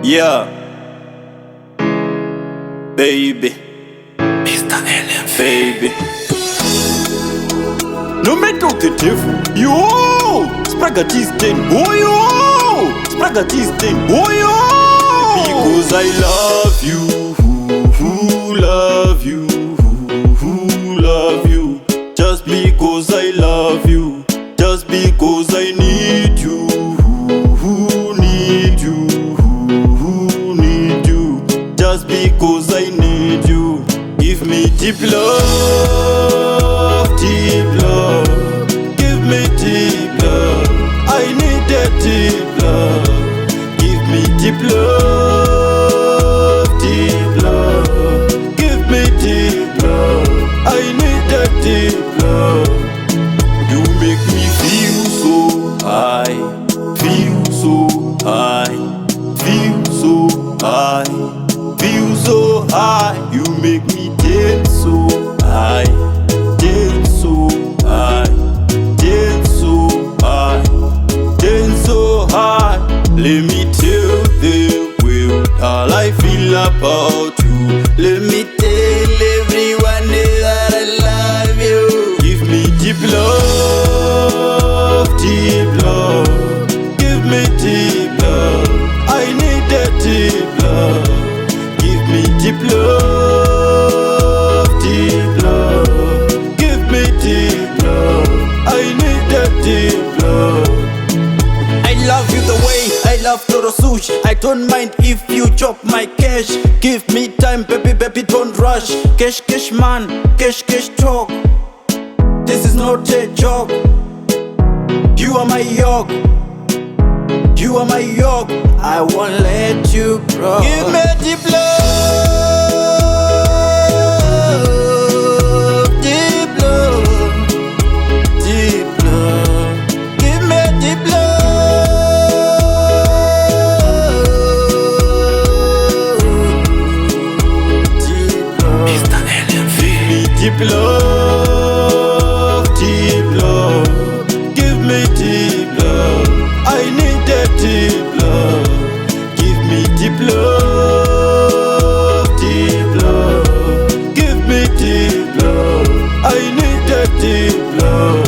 Yeah, baby, Mr. LM, baby. No matter the devil, yo, spaghetti stain, oh yo, spaghetti stain, oh yo. Because I love you, love you, love you. Just because I love you, just because I need you, need you, need you. Just because I need you, give me deep love, deep love. Give me deep love, I need that deep love. Give me deep love, deep love. Give me deep love, I need that deep love. You make me feel so high, feel so high, feel so high, feel so high. You make me dance so high, dance so high, dance so high, dance so high. Let me tell the world how I feel about you. Let me tell everyone that I love you. Give me deep love, deep love. Give me deep love, I need that deep love. Give me deep love, deep love. Give me deep love, I need that deep love. I love you the way I love Toro Sushi. I don't mind if you chop my cash. Give me time, baby, baby, don't rush. Cash, cash, man, cash, cash, talk. This is not a joke. You are my yoke. You are my yoke. I won't let you broke. Give me deep love, deep love, deep love. Give me deep love, deep love. Mr. LM, Give me deep love, deep love. Give me deep love, I need that deep love. Give me deep love, deep love. Give me deep love, I need that deep love.